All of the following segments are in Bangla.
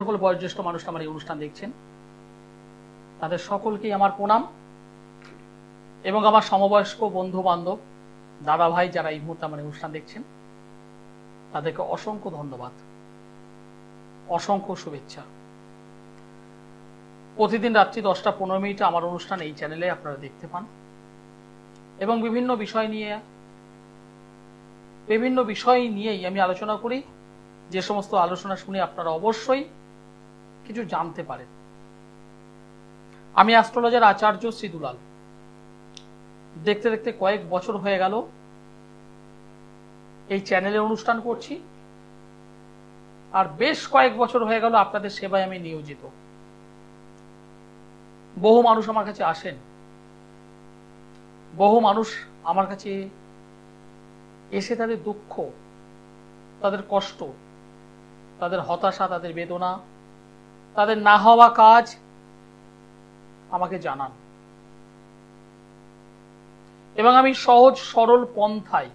সকল বয়োজ্যেষ্ঠ মানুষ আমার এই অনুষ্ঠান দেখছেন, তাদের সকলকেই আমার প্রণাম এবং আমার সমবয়স্ক বন্ধু বান্ধব দাদা ভাই যারা এই মুহূর্তে আমার অনুষ্ঠান দেখছেন তাদেরকে অসংখ্য ধন্যবাদ, অসংখ্য শুভেচ্ছা। প্রতিদিন রাত্রি 10:15 আমার অনুষ্ঠান এই চ্যানেলে আপনারা দেখতে পান এবং বিভিন্ন বিষয় নিয়েই আমি আলোচনা করি। যে সমস্ত আলোচনা শুনে আপনারা অবশ্যই কিছু জানতে পারেন। আমি অ্যাস্ট্রোলজার আচার্য শ্রী দুলাল। দেখতে দেখতে কয়েক বছর হয়ে গেল এই চ্যানেলে অনুষ্ঠান করছি, আর বেশ কয়েক বছর হয়ে গেল আপনাদের সেবায় আমি নিয়োজিত। বহু মানুষ আমার কাছে আসেন, বহু মানুষ আমার কাছে এসে তাদের দুঃখ, তাদের কষ্ট, তাদের হতাশা, তাদের বেদনা, তাদের না হওয়া কাজ আমাকে জানান এবং আমি সহজ সরল পন্থায়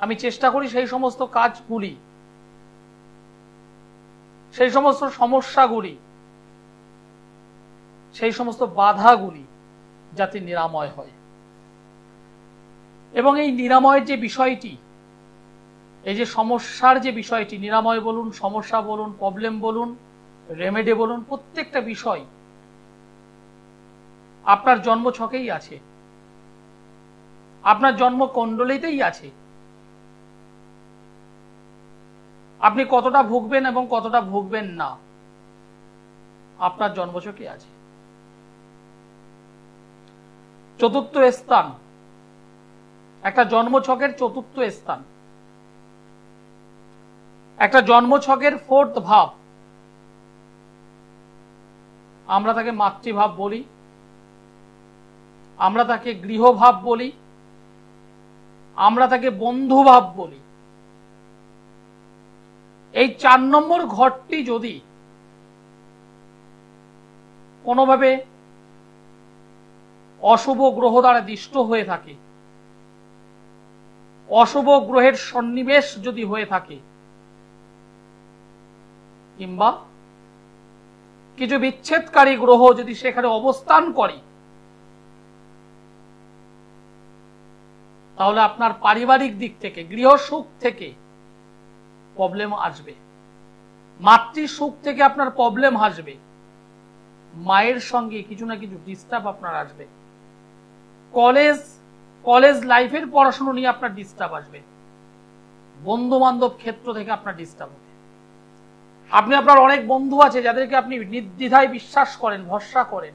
আমি চেষ্টা করি সেই সমস্ত কাজগুলি, সেই সমস্ত সমস্যাগুলি, সেই সমস্ত বাধাগুলি যাতে নিরাময় হয়। এবং এই নিরাময়ের যে বিষয়টি, এই যে সমস্যার যে বিষয়টি, নিরাময় বলুন, সমস্যা বলুন, প্রবলেম বলুন, রেমেডি বলুন, প্রত্যেকটা বিষয় আপনার জন্মছকেই আছে, আপনার জন্মকুণ্ডলিতেই আছে। আপনি কতটা ভুগবেন এবং কতটা ভুগবেন না আপনার জন্মছকে আছে। চতুর্থ স্থান, একটা জন্মছকের চতুর্থ স্থান, একটা জন্মছকের ফোর্থ ভাব, আমরা তাকে মাতৃভাব বলি, আমরা তাকে গৃহভাব বলি, আমরা তাকে বন্ধুভাব বলি। এই 4 নম্বর ঘরটি যদি কোনোভাবে অশুভ গ্রহ দ্বারা দিষ্ট হয়ে থাকে, অশুভ গ্রহের সন্নিবেশ যদি হয়ে থাকে, কিংবা কিছু বিচ্ছেদকারী গ্রহ যদি সেখানে অবস্থান করে, তাহলে আপনার পারিবারিক দিক থেকে, গৃহ সুখ থেকে প্রবলেম আসবে, মাতৃ সুখ থেকে আপনার প্রবলেম আসবে, মায়ের সঙ্গে কিছু না কিছু ডিস্টার্ব আপনার আসবে, কলেজ লাইফের পড়াশোনা নিয়ে আপনার ডিস্টার্ব আসবে, বন্ধু বান্ধব ক্ষেত্র থেকে আপনার ডিস্টার্ব হবে। আপনি আপনার অনেক বন্ধু আছে যাদেরকে আপনি নির্দ্বিধায় বিশ্বাস করেন, ভরসা করেন,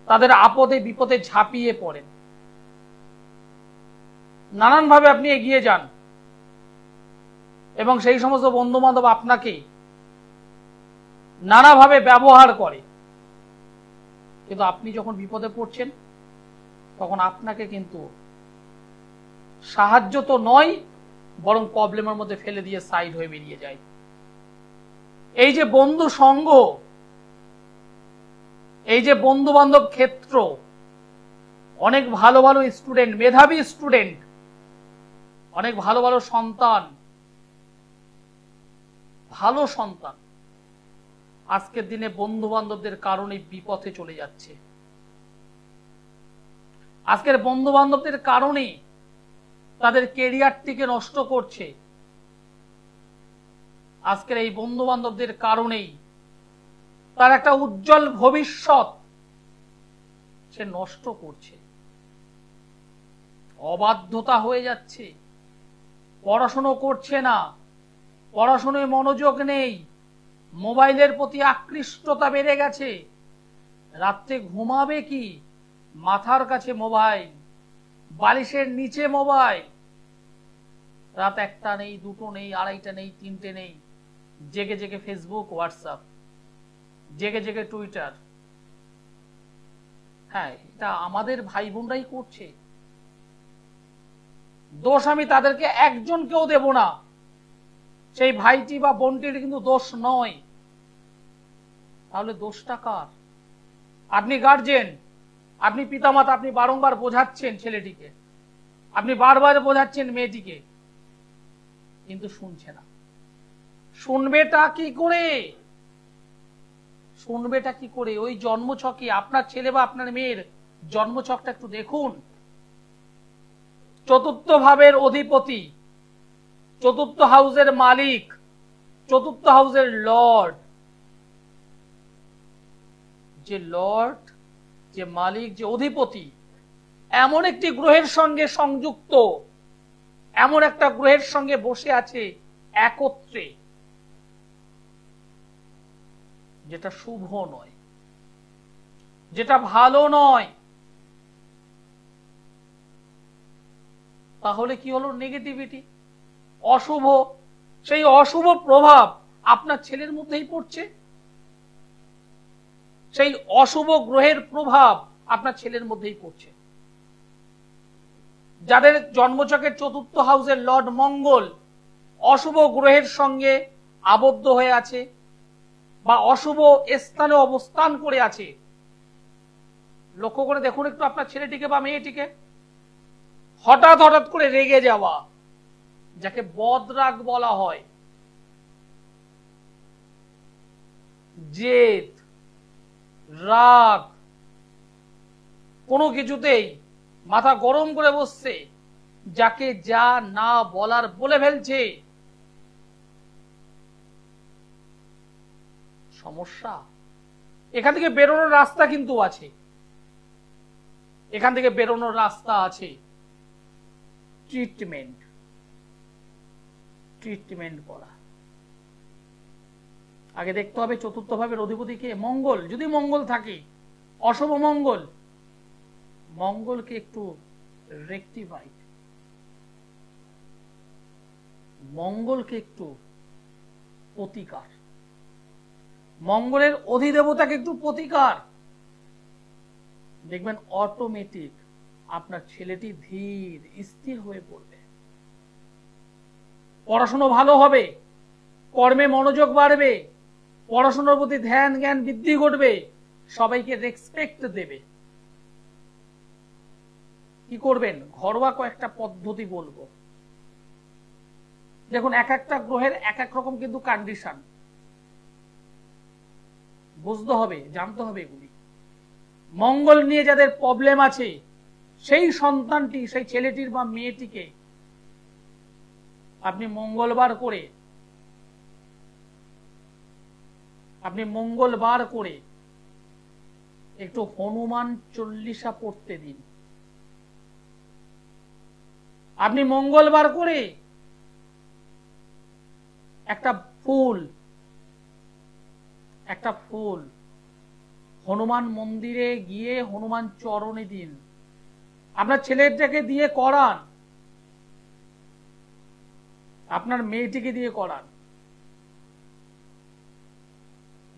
তাদের আপদে বিপদে ঝাঁপিয়ে পড়েন, নানানভাবে আপনি এগিয়ে যান এবং সেই সমস্ত বন্ধু বান্ধব আপনাকে নানাভাবে ব্যবহার করে, কিন্তু আপনি যখন বিপদে পড়ছেন তখন আপনাকে কিন্তু সাহায্য তো নয়, বরং প্রবলেমের মধ্যে ফেলে দিয়ে সাইড হয়ে বেরিয়ে যায়। এই যে বন্ধু সঙ্গ, এই যে বন্ধু বান্ধব ক্ষেত্র, অনেক ভালো ভালো স্টুডেন্ট, মেধাবী স্টুডেন্ট, অনেক ভালো ভালো সন্তান, ভালো সন্তান আজকের দিনে বন্ধু বান্ধবদের কারণে বিপথে চলে যাচ্ছে। আজকের বন্ধু বান্ধবদের কারণে তাদের কেরিয়ারটিকে নষ্ট করছে। আজকের এই বন্ধু বান্ধবদের কারণেই তার একটা উজ্জ্বল ভবিষ্যৎ সে নষ্ট করছে, অবাধ্যতা হয়ে যাচ্ছে, পড়াশুনো করছে না, পড়াশোনায় মনোযোগ নেই, মোবাইলের প্রতি আকৃষ্টতা বেড়ে গেছে, রাত্রে ঘুমাবে কি মাথার কাছে মোবাইল, বালিশের নিচে মোবাইল, রাত 1টা নেই, 2টো নেই, 2:30টা নেই, 3টে নেই, জেগে জেগে ফেসবুক, হোয়াটসঅ্যাপ, জেগে জেগে টুইটার। হ্যাঁ, এটা আমাদের ভাই বোনরাই করছে, দোষ আমি তাদেরকে একজনকেও দেব না, সেই ভাইটি বা বোনটির কিন্তু দোষ নয়। তাহলে দোষটা কার? আপনি গার্জেন, আপনি পিতামাতা, আপনি বারংবার বোঝাচ্ছেন ছেলেটিকে, আপনি বারবার বোঝাচ্ছেন মেয়েটিকে, কিন্তু শুনছে না। শুনবেটা কি করে? শুনবেটা কি করে? ওই জন্মছকে আপনার ছেলে বা আপনার মেয়ের জন্মছকটা একটু দেখুন। চতুর্থ ভাবের অধিপতি, চতুর্থ হাউসের মালিক, চতুর্থ হাউসের লর্ড, যে লর্ড, যে মালিক, যে অধিপতি এমন একটি গ্রহের সঙ্গে সংযুক্ত, এমন একটা গ্রহের সঙ্গে বসে আছে একত্রে, যেটা শুভ নয়, যেটা ভালো নয়। তাহলে কি হলো? নেগেটিভিটি, অশুভ। সেই অশুভ প্রভাব আপনার ছেলের মধ্যেই পড়ছে, সেই অশুভ গ্রহের প্রভাব আপনার ছেলের মধ্যেই পড়ছে। যাদের জন্মছকের চতুর্থ হাউসের লর্ড মঙ্গল অশুভ গ্রহের সঙ্গে আবদ্ধ হয়ে আছে বা অশুভ স্থানে অবস্থান করে আছে, লক্ষ্য করে দেখুন একটু আপনার ছেলেটিকে বা মেয়েটিকে। হঠাৎ হঠাৎ করে রেগে যাওয়া, যাকে বদরাগ বলা হয়, জেদ, রাগ, কোনো কিছুতেই মাথা গরম করে বসছে, যাকে যা না বলার বলে ফেলছে। সমস্যা। এখান থেকে বেরোনোর রাস্তা কিন্তু আছে, এখান থেকে বেরোনোর রাস্তা আছে। ট্রিটমেন্ট, ট্রিটমেন্ট করা। আগে দেখতে হবে চতুর্থ ভাবের অধিপতি কে? মঙ্গল। যদি মঙ্গল থাকে, অশুভ মঙ্গল, মঙ্গলকে একটু রেকটিফাই, মঙ্গলকে একটু প্রতিকার, মঙ্গলের অধিদেবতাকে একটু প্রতিকার, দেখবেন অটোমেটিক আপনার ছেলেটি ধীর স্থির হয়ে পড়বে, পড়াশোনা ভালো হবে, কর্মে মনোযোগ বাড়বে, পড়াশোনার প্রতি ধ্যান জ্ঞান বৃদ্ধি ঘটবে, সবাইকে রেসপেক্ট দেবে। কি করবেন? ঘরোয়া কয়েকটা পদ্ধতি বলবো। দেখুন, এক একটা গ্রহের এক এক রকম কিন্তু কন্ডিশন, বুঝতে হবে, জানতে হবে এগুলি। মঙ্গল নিয়ে যাদের প্রবলেম আছে, সেই সন্তানটি, সেই ছেলেটির বা মেয়েটিকে আপনি মঙ্গলবার করে একটু হনুমান চল্লিশা পড়তে দিন। আপনি মঙ্গলবার করে একটা ফুল হনুমান মন্দিরে গিয়ে হনুমান চরণে দিন। আপনার ছেলেটাকে দিয়ে করান, আপনার মেয়েটিকে দিয়ে করান।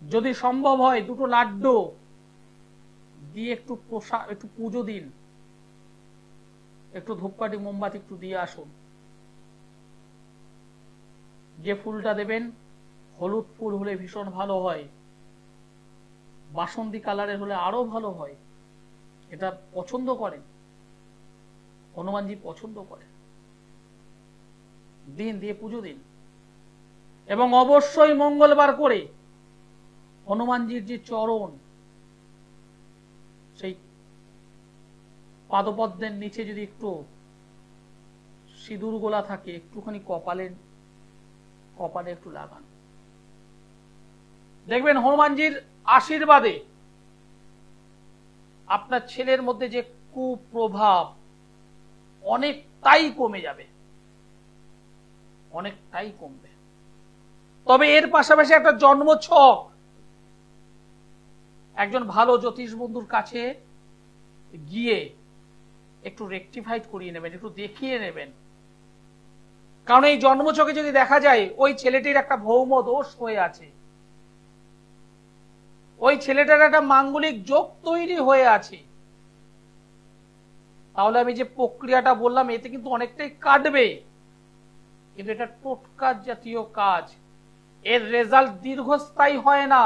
যদি সম্ভব হয় দুটো লাড্ডু দিয়ে একটু প্রসাদ, একটু পুজো দিন, একটু ধূপকাঠি মোমবাতি একটু দিয়ে আসুন। যে ফুলটা দেবেন হলুদ ফুল হলে ভীষণ ভালো হয়, বাসন্তী কালারের হলে আরো ভালো হয়। এটা পছন্দ করেন, হনুমানজি পছন্দ করেন। দিন, দিয়ে পুজো দিন। এবং অবশ্যই মঙ্গলবার করে হনুমানজির যে চরণ, সেই পাদপদ্মের নিচে যদি একটু সিঁদুর গোলা থাকে, একটুখানি কপালে একটু লাগান। দেখবেন হনুমানজির আশীর্বাদে আপনার ছেলের মধ্যে যে কুপ্রভাব অনেকটাই কমে যাবে, অনেকটাই কমবে। তবে এর পাশাপাশি একটা জন্মছক একজন ভালো জ্যোতিষ বন্ধুর কাছে গিয়ে একটু রেকটিফাইড করিয়ে নেবেন, একটু দেখিয়ে নেবেন। কারণ এই জন্মছকে যদি দেখা যায় ওই ছেলেটির একটা ভৌম দোষ হয়ে আছে, ওই ছেলেটার একটা মাঙ্গলিক যোগ তৈরি হয়ে আছে, তাহলে আমি যে প্রক্রিয়াটা বললাম এতে কিন্তু অনেকটাই কাটবে। কিন্তু এটা টোটকা জাতীয় কাজ, এর রেজাল্ট দীর্ঘস্থায়ী হয় না।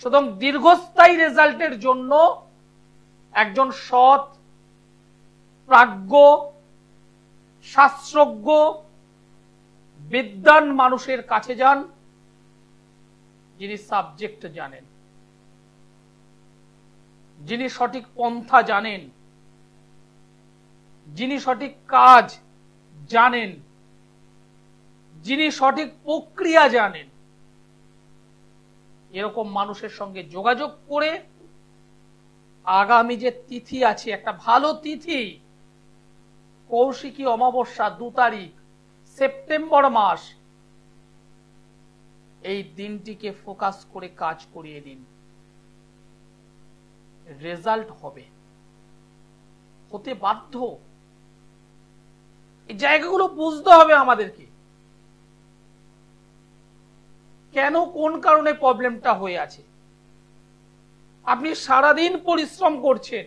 সুতরাং দীর্ঘস্থায়ী রেজাল্টের জন্য একজন সৎ, প্রাজ্ঞ, শাস্ত্রজ্ঞ, বিদ্বান মানুষের কাছে যান, যিনি সাবজেক্ট জানেন, যিনি সঠিক পন্থা জানেন, যিনি সঠিক কাজ জানেন, যিনি সঠিক প্রক্রিয়া জানেন, এরকম মানুষের সঙ্গে যোগাযোগ করে আগামী যে তিথি আছে, একটা ভালো তিথি, কৌশিকী অমাবস্যা 2 তারিখ সেপ্টেম্বর মাস, এই দিনটিকে ফোকাস করে কাজ করিয়ে দিন, রেজাল্ট হবে, হতে বাধ্য। এই জায়গাগুলো বুঝতে হবে আমাদেরকে, কেন কোন কারণে প্রবলেমটা হয়ে আছে। আপনি সারাদিন পরিশ্রম করছেন,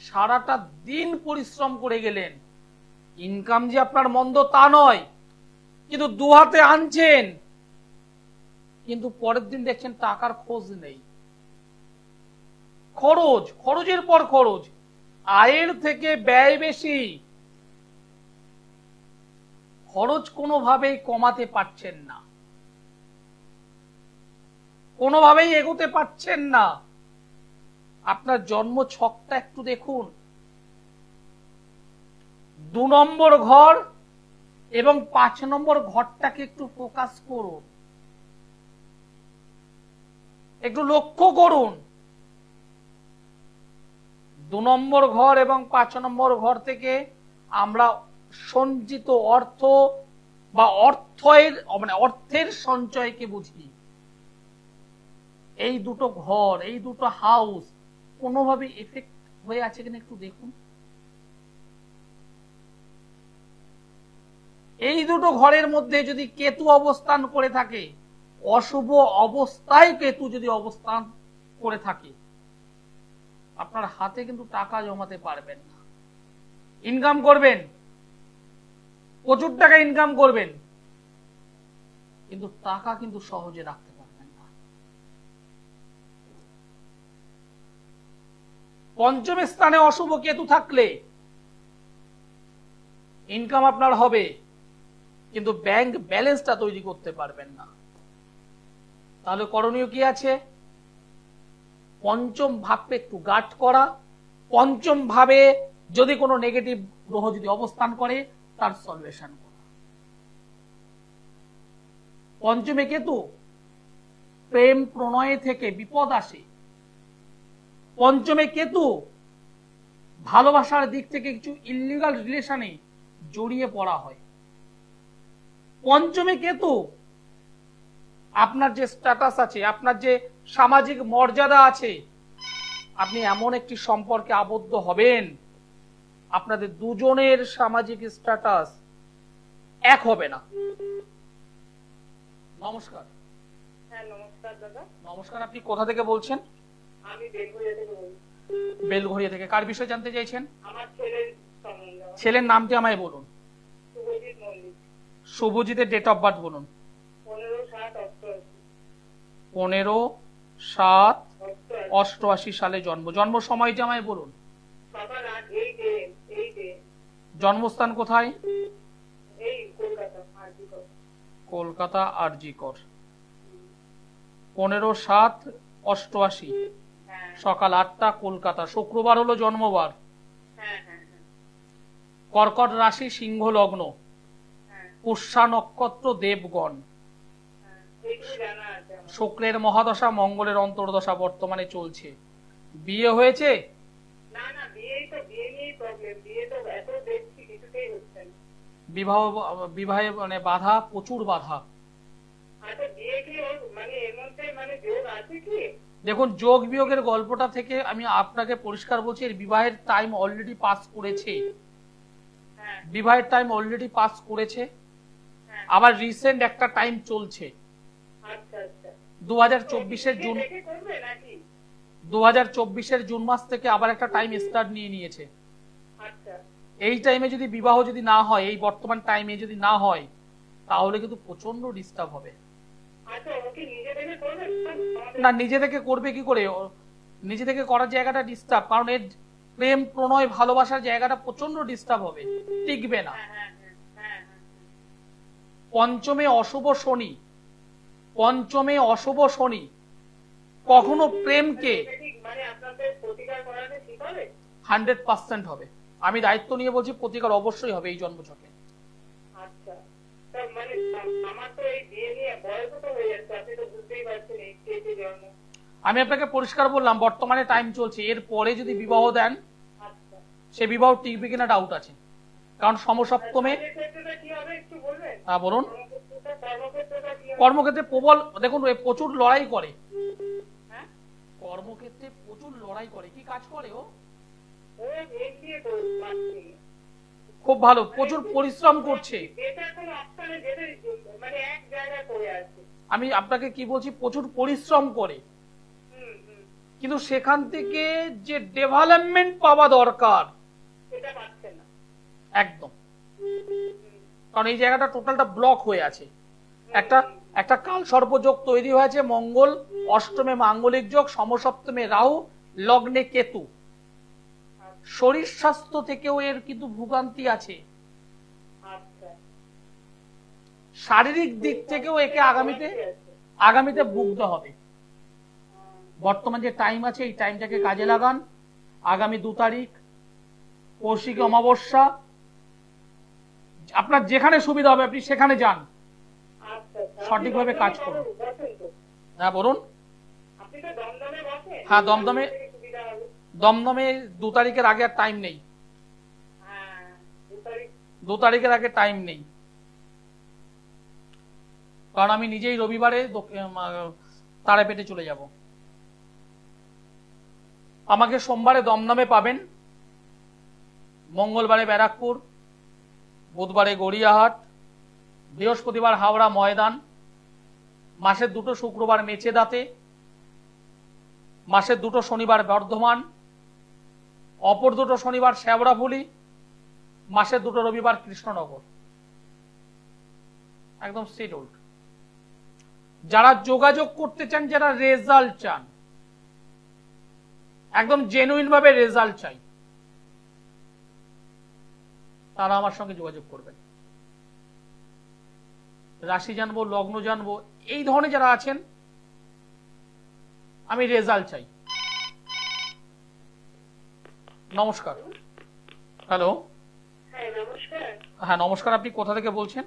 সারাটা দিন পরিশ্রম করে গেলেন, ইনকাম যে আপনার মন্দ তা নয়, কিন্তু দুহাতে আনছেন, কিন্তু পরের দিন দেখছেন টাকার খোঁজ নেই। খরচ, খরচের পর খরচ, আয়ের থেকে ব্যয় বেশি, খরচ কোনোভাবেই কমাতে পারছেন না, কোনোভাবেই এগোতে পারছেন না। আপনার জন্ম ছকটা একটু দেখুন, 2 নম্বর ঘর এবং 5 নম্বর ঘরটাকে একটু ফোকাস করুন, একটু লক্ষ্য করুন। 2 নম্বর ঘর এবং 5 নম্বর ঘর থেকে আমরা সঞ্চিত অর্থ বা অর্থের সঞ্চয়কে বুঝি। এই দুটো ঘর, এই দুটো হাউস কোনোভাবে এফেক্ট হয়ে আছে কিনা একটু দেখুন। এই দুটো ঘরের মধ্যে যদি কেতু অবস্থান করে থাকে, অশুভ অবস্থায় কেতু যদি অবস্থান করে থাকে, আপনার হাতে কিন্তু টাকা জমাতে পারবেন না। ইনকাম করবেন, প্রচুর টাকা ইনকাম করবেন, কিন্তু টাকা কিন্তু সহজে রাখতে পারবেন না। পঞ্চম স্থানে অশুভ কেতু থাকলে ইনকাম আপনার হবে, কিন্তু ব্যাংক ব্যালেন্সটা তৈরি করতে পারবেন না। তাহলে করণীয় কি আছে? পঞ্চম ভাবকে একটু গার্ড করা, পঞ্চম ভাবে যদি কোনো নেগেটিভ গ্রহ যদি অবস্থান করে তার সলিউশন করা। পঞ্চমে কেতু, প্রেম প্রণয় থেকে বিপদ আসে। পঞ্চমে কেতু, ভালোবাসার দিক থেকে কিছু ইল্লিগাল রিলেশনে জড়িয়ে পড়া হয়। পঞ্চমে কেতু, আপনার যে স্ট্যাটাস আছে, আপনার যে সামাজিক মর্যাদা আছে, আপনি এমন একটি সম্পর্কে আবদ্ধ হবেন, আপনাদের দুজনের সামাজিক স্ট্যাটাস এক হবে না। নমস্কার। হ্যাঁ নমস্কার দাদা। নমস্কার, আপনি কোথা থেকে বলছেন? আমি বেলঘরিয়া থেকে বলছি। বেলঘরিয়া থেকে। কার বিষয়ে জানতে চাইছেন? আমার ছেলের সম্বন্ধে। ছেলের নামটি আমায় বলুন। শুভজিৎ মল্লিক। শুভজিতের ডেট অফ বার্থ বলুন। 15/7/88 সালে জন্ম। জন্ম সময়টি আমায় বলুন। সকাল 8 জন্মস্থান কোথায়? এই কলকাতা আরজিকর। কলকাতা আরজিকর। 15/7/88 সকাল 8টা, কলকাতা। শুক্রবার হলো জন্মবার। কর্কট রাশি, সিংহ লগ্ন, পুষ্যা নক্ষত্র, দেবগণ। শুক্রের মহাদশা, মঙ্গলের অন্তর্দশা বর্তমানে চলছে। বিয়ে হয়েছে? না না, বিয়ে নিয়েই প্রবলেম। বিয়ে তো এত দেখছি কিছুতেই হচ্ছে না। বিবাহে মানে বাধা, প্রচুর বাধা। আচ্ছা, বিয়ে কি মানে এর মধ্যে মানে যোগ আছে কি? দেখুন, যোগ বিয়োগের গল্পটা থেকে আমি আপনাকে পরিষ্কার বলছি, এর বিবাহের টাইম অলরেডি পাস করেছে। বিবাহের টাইম অলরেডি পাস করেছে, আবার রিসেন্ট একটা টাইম চলছে। 2024-এর জুন, 2024-এর জুন মাস থেকে আবার একটা টাইম স্টার্ট নিয়ে নিয়েছে। এই টাইমে যদি বিবাহ যদি না হয়, এই বর্তমান টাইমে যদি না হয়, তাহলে কিন্তু প্রচন্ড ডিস্টার্ব হবে। না, নিজে থেকে করবে কি করে? নিজে থেকে করার জায়গাটা ডিস্টার্ব, কারণ এর প্রেম প্রণয় ভালোবাসার জায়গাটা প্রচন্ড ডিস্টার্ব হবে, টিকবে না। পঞ্চমে অশুভ শনি, পঞ্চমে অশুভ শনি কখনো প্রেমকে মানে আপনাদের প্রতিকার করালে ঠিক হবে? 100% হবে। আমি দায়িত্ব নিয়ে বলছি, প্রতিকার অবশ্যই হবে এই জন্মছকে। আচ্ছা, তা মানে আমার তো এই বিয়ে নিয়ে বয়স তো হয়ে যাচ্ছে, আপনি তো বুঝতেই পারছেন এই স্টেজে জন্ম। আমি আপনাকে পরিষ্কার বললাম, বর্তমানে টাইম চলছে, এর পরে যদি বিবাহ দেন আচ্ছা, সে বিবাহ টিকবে কিনা ডাউট আছে, কারণ সমসপ্তমে। কাজের ক্ষেত্রটা কি হবে একটু বলবেন? হ্যাঁ বলুন। কর্মক্ষেত্রটা কি হবে? কর্মক্ষেত্রে প্রবল, দেখুন প্রচুর লড়াই করে। হ্যাঁ, কর্মক্ষেত্রে প্রচুর লড়াই করে। কি কাজ করে ও? ও এগিয়ে করছে, খুব ভালো, প্রচুর পরিশ্রম করছে। এটা কোনো অপশনে যেতে মানে এক জায়গায় পড়ে আছে। আমি আপনাকে কি বলছি, প্রচুর পরিশ্রম করে, কিন্তু সেখান থেকে যে ডেভেলপমেন্ট পাওয়া দরকার সেটা পাচ্ছে না একদম, কারণ এই জায়গাটা টোটালটা ব্লক হয়ে আছে। একটা একটা কাল সর্পযোগ তৈরি হয়েছে, মঙ্গল অষ্টমে মাঙ্গলিক যোগ, সমসপ্তমে রাহু, লগ্নে কেতু। শরীর স্বাস্থ্য থেকেও এর কিন্তু ভোগান্তি আছে, আচ্ছা, শারীরিক দিক থেকেও একে আগামীতে ভুগতে হবে। বর্তমান যে টাইম আছে এই টাইমটাকে কাজে লাগান। আগামী 2 তারিখ কৌশিকী অমাবস্যা, আপনার যেখানে সুবিধা হবে আপনি সেখানে যান, সঠিকভাবে কাজ করুন। হ্যাঁ বলুন। হ্যাঁ দমদমে 2 তারিখের আগে আর টাইম নেই, 2 তারিখের আগে টাইম নেই, কারণ আমি নিজেই রবিবারে তারাপীঠে চলে যাব। আমাকে সোমবারে দমদমে পাবেন, মঙ্গলবারে ব্যারাকপুর, বুধবারে গড়িয়াহাট, বৃহস্পতিবার হাওড়া ময়দান, মাসের 2টো শুক্রবার মেচেদাতে, মাসের 2টো শনিবার বর্ধমান, অপর 2টো শনিবার শ্যাওড়াফুলি, মাসের 2টো রবিবার কৃষ্ণনগর। একদম শিডিউল্ড। যারা যোগাযোগ করতে চান, যারা রেজাল্ট চান, একদম জেনুইন ভাবে রেজাল্ট চাই, তারা আমার সঙ্গে যোগাযোগ করবেন। রাশি জানবো, লগ্ন জানবো, এই ধরনের যারা আছেন, আমি রেজাল্ট চাই। নমস্কার। হ্যালো। হ্যাঁ নমস্কার, আপনি কোথা থেকে বলছেন?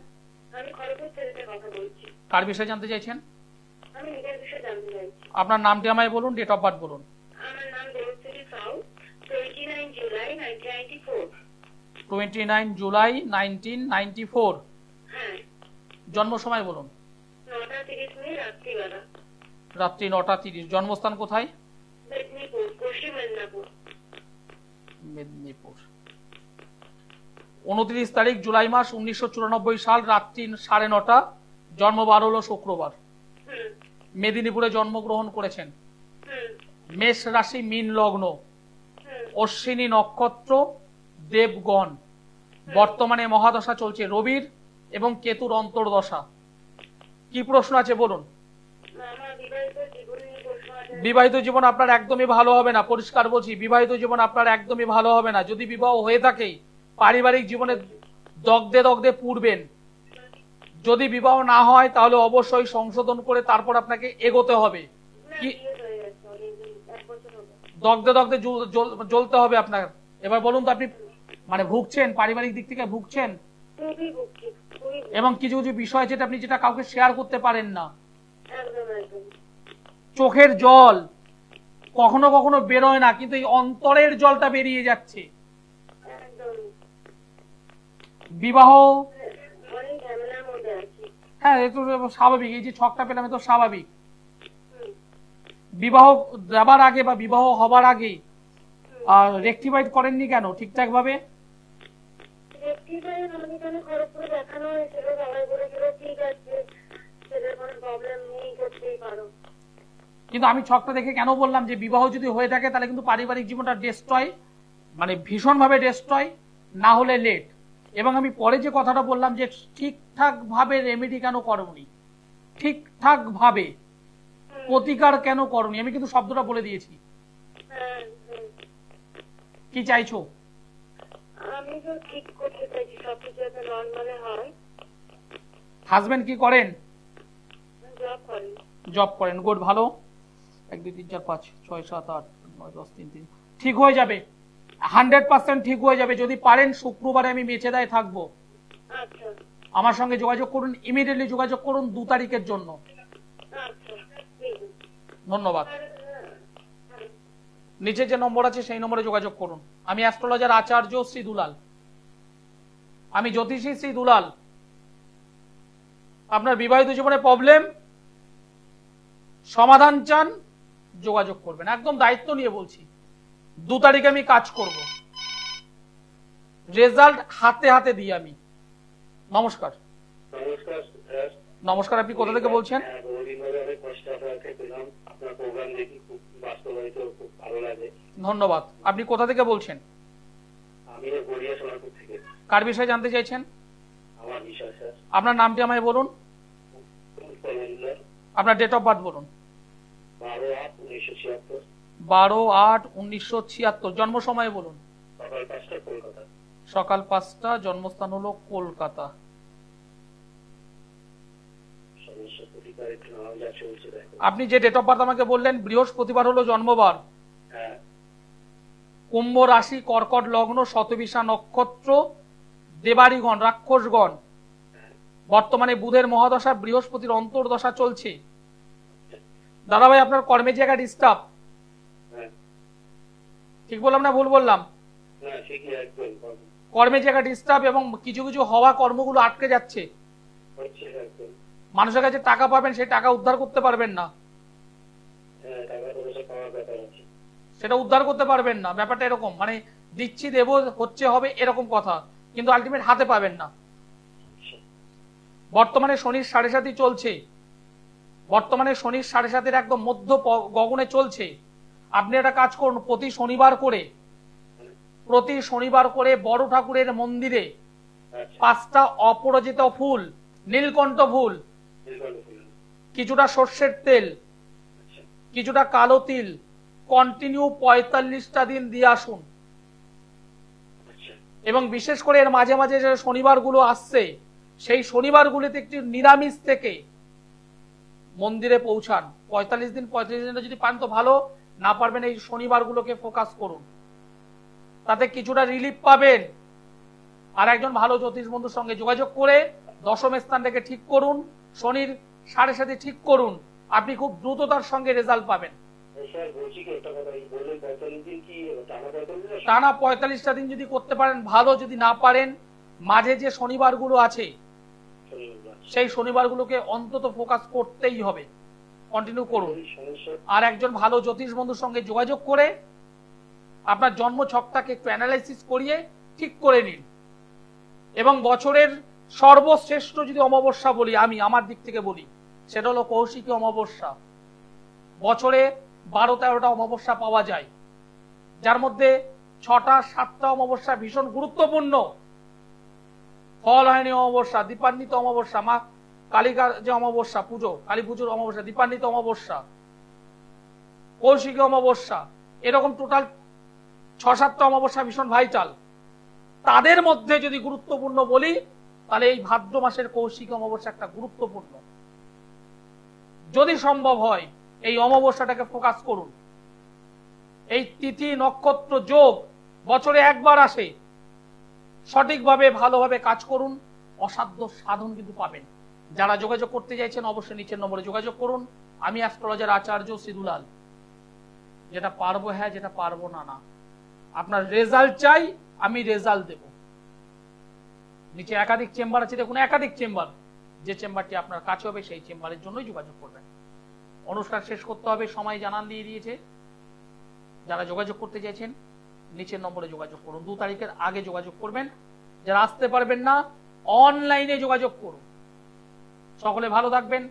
কার বিষয়ে জানতে চাইছেন? আপনার নামটি আমায় বলুন, ডেট অফ বার্থ বলুন। 29 জুলাই 1994। জন্ম সময় বলুন। রাত্রি 9:30। জন্মস্থান কোথায়? মেদিনীপুর। 29 তারিখ জুলাই মাস 1994 সাল, রাত্রি 9:30। জন্ম বার হলো শুক্রবার। মেদিনীপুরে জন্মগ্রহণ করেছেন। মেষ রাশি, মীন লগ্ন, অশ্বিনী নক্ষত্র, দেবগণ। বর্তমানে মহাদশা চলছে রবির এবং কেতুর অন্তর্দশা। কি প্রশ্ন আছে বলুন। বিবাহিত জীবন আপনার একদমই ভালো হবে না, পরিষ্কার বলছি, বিবাহিত জীবন আপনার একদমই ভালো হবে না। যদি বিবাহ হয়ে থাকে পারিবারিক জীবনে দগ্ধে দগ্ধে পুড়বেন। যদি বিবাহ না হয় তাহলে অবশ্যই সংশোধন করে তারপর আপনাকে এগোতে হবে। কি দগ্ধে দগ্ধে জ্বলতে হবে আপনার। এবার বলুন তো, আপনি মানে ভুগছেন, পারিবারিক দিক থেকে ভুগছেন, এবং কিছু কিছু বিষয় যেটা আপনি যেটা কাউকে শেয়ার করতে পারেন না। চোখের জল কখনো কখনো বেরোয় না, কিন্তু এই অন্তরের জলটা বেরিয়ে যাচ্ছে। বিবাহ, হ্যাঁ একটু স্বাভাবিক, এই যে ছকটা পেলাম তো স্বাভাবিক। বিবাহ দেবার আগে বা বিবাহ হবার আগে রেকটিফাইড করেননি কেন ঠিকঠাক ভাবে? কিন্তু আমি ছকটা দেখে কেন বললাম যে বিবাহ যদি হয়ে থাকে তাহলে কিন্তু পারিবারিক জীবনটা ডিস্ট্রয়, মানে ভীষণ ভাবে ডিস্ট্রয়, না হলে লেট। এবং আমি পরে যে কথাটা বললাম যে ঠিকঠাক ভাবে রেমেডি কেন করনি, ঠিকঠাক ভাবে প্রতিকার কেন করনি, আমি কিন্তু শব্দটা বলে দিয়েছি। কি চাইছো? আমি তো ঠিক করতে চাইছি, সবকিছু যাতে নরমালে হয়। হাজবেন্ড কি করেন? জব করি। জব করেন, গুড, ভালো। 1 2 3 4 5 6 7 8 9 10 3 3 ঠিক হয়ে যাবে, 100% ঠিক হয়ে যাবে। যদি পারেন শুক্রবারে আমি মেচেদায় থাকবো, আচ্ছা আমার সঙ্গে যোগাযোগ করুন, ইমিডিয়েটলি যোগাযোগ করুন 2 তারিখের জন্য। আচ্ছা ঠিক আছে। ধন্যবাদ। নিচে যে নম্বর আছে সেই নম্বরে যোগাযোগ করুন। আমি অ্যাস্ট্রোলজার আচার্য শ্রী দুলাল, আমি জ্যোতিষী শ্রী দুলাল। আপনার বিবাহিত জীবনে প্রবলেম, সমাধান চান, যোগাযোগ করবেন, একদম দায়িত্ব নিয়ে বলছি। 2 তারিখে আমি কাজ করব, রেজাল্ট হাতে হাতে দিই আমি। নমস্কার। নমস্কার স্যার। নমস্কার, আপনি কোথা থেকে বলছেন? বহুদিন ধরে অনেক কষ্ট আপনাকে পেলাম, আপনার প্রোগ্রাম দেখি খুব বাস্তবায়িত, খুব ভালো লাগে। ধন্যবাদ। আপনি কোথা থেকে বলছেন? আমি গড়িয়া সোনারপুর থেকে। কার বিষয়ে জানতে চাইছেন? আমার বিষয় স্যার। আপনার নামটি আমায় বলুন, উৎপল মজুমদার। আপনার ডেট অফ বার্থ বলুন। 12/8/1976। 12/8/1976। জন্ম সময় বলুন। সকাল 5টা, কলকাতা। সকাল 5টা, জন্মস্থান হলো কলকাতা। সমস্যা প্রতিকার একটু নাম যা চলছে দেখো। আপনি যে ডেট অফ বার্থ আমাকে বললেন, বৃহস্পতিবার হলো জন্মবার, হ্যাঁ কুম্ভ রাশি, কর্কট লগ্ন, শতবিশা নক্ষত্র, দেবাড়িগণ, রাক্ষসগণ। বর্তমানে বুধের মহাদশা, বৃহস্পতির অন্তর্দশা চলছে। দাদাভাই, আপনার কর্মের জায়গা ডিস্টার্ব, হ্যাঁ। ঠিক বললাম না ভুল বললাম? না ঠিকই একদম কর্মের জায়গা ডিস্টার্ব এবং কিছু কিছু হওয়া কর্মগুলো আটকে যাচ্ছে। হচ্ছে একদম। মানুষের কাছে টাকা পাবেন, সেই টাকা উদ্ধার করতে পারবেন না। হ্যাঁ, টাকা পয়সা পাওয়ার ব্যাপার আছে। সেটা উদ্ধার করতে পারবেন না, ব্যাপারটা এরকম, মানে দিচ্ছি দেব, হচ্ছে হবে, এরকম কথা, কিন্তু আলটিমেট হাতে পাবেন না। বর্তমানে শনির 7.5 চলছে, বর্তমানে শনির 7.5 একদম মধ্য গগনে চলছে। আপনি একটা কাজ করুন, প্রতি শনিবার করে বড় ঠাকুরের মন্দিরে আচ্ছা 5টা অপরাজিত ফুল, নীলকণ্ঠ ফুল, কিছুটা সর্ষের তেল, আচ্ছা কিছুটা কালো তিল, কন্টিনিউ 45টা দিন দিয়ে আসুন। আচ্ছা এবং বিশেষ করে এর মাঝে মাঝে যে শনিবারগুলো আসছে, সেই শনিবারগুলিতে একটি নিরামিষ থেকে মন্দিরে পৌঁছান। 45 দিন যদি পান তো ভালো, না পারবেন এই শনিবারগুলোকে ফোকাস করুন, তাতে কিছুটা রিলিফ পাবেন। আর একজন ভালো জ্যোতিষ বন্ধুর সঙ্গে যোগাযোগ করে দশম স্থানটাকে ঠিক করুন, শনির 7.5 ঠিক করুন, আপনি খুব দ্রুততার সঙ্গে রেজাল্ট পাবেন। স্যার বলছি কি একটা কথা, এই বললেন 45 দিন, কি টানা 45 দিন? টানা 45টা দিন যদি করতে পারেন ভালো, যদি না পারেন মাঝে যে শনিবারগুলো আছে সেই শনিবারগুলোকে অন্তত ফোকাস করতেই হবে, কন্টিনিউ করুন। আর একজন ভালো জ্যোতিষ বন্ধুর সঙ্গে যোগাযোগ করে আপনার জন্ম ছকটাকে একটু অ্যানালাইসিস করিয়ে ঠিক করে নিন। এবং বছরের সর্বশ্রেষ্ঠ যদি অমাবস্যা বলি, আমি আমার দিক থেকে বলি, সেটা হলো কৌশিকী অমাবস্যা। বছরে 12-13টা অমাবস্যা পাওয়া যায়, যার মধ্যে 6টা-7টা অমাবস্যা ভীষণ গুরুত্বপূর্ণ। ফল হয়নি অমাবস্যা, দীপান্বিত অমাবস্যা, মা কালিকার যে অমাবস্যা পুজো, কালী পুজোর অমাবস্যা, দীপান্বিত অমাবস্যা, কৌশিকী অমাবস্যা, এরকম টোটাল 6-7টা অমাবস্যা ভীষণ ভাইটাল। তাদের মধ্যে যদি গুরুত্বপূর্ণ বলি, তাহলে এই ভাদ্র মাসের কৌশিকী অমাবস্যা একটা গুরুত্বপূর্ণ। যদি সম্ভব হয় এই অমাবস্যাটাকে ফোকাস করুন। এই তিথি নক্ষত্র যোগ বছরে একবার আসে, সঠিকভাবে ভালোভাবে কাজ করুন, অসাধ্য সাধন কিন্তু পাবেন। যারা যোগাযোগ করতে চাইছেন অবশ্যই নিচের নম্বরে যোগাযোগ করুন। আমি অ্যাস্ট্রোলজার আচার্য শ্রী দুলাল। যেটা পারবো হ্যাঁ, যেটা পারবো না না। আপনার রেজাল্ট চাই, আমি রেজাল্ট দেব। নিচে একাধিক চেম্বার আছে, দেখুন একাধিক চেম্বার, যে চেম্বারটি আপনার কাছে হবে সেই চেম্বারের জন্যই যোগাযোগ করবেন। অনুষ্ঠান শেষ করতে হবে, সময় জানান দিয়ে দিয়েছে। যারা যোগাযোগ করতে চাইছেন নিচের নম্বরে যোগাযোগ করুন, 2 তারিখের আগে যোগাযোগ করবেন। যারা আসতে পারবেন না অনলাইনে যোগাযোগ করুন। সকলে ভালো থাকবেন,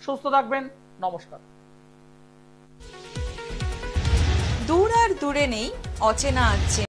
সুস্থ থাকবেন, নমস্কার। দূর আর দূরে নেই অচেনা আছে।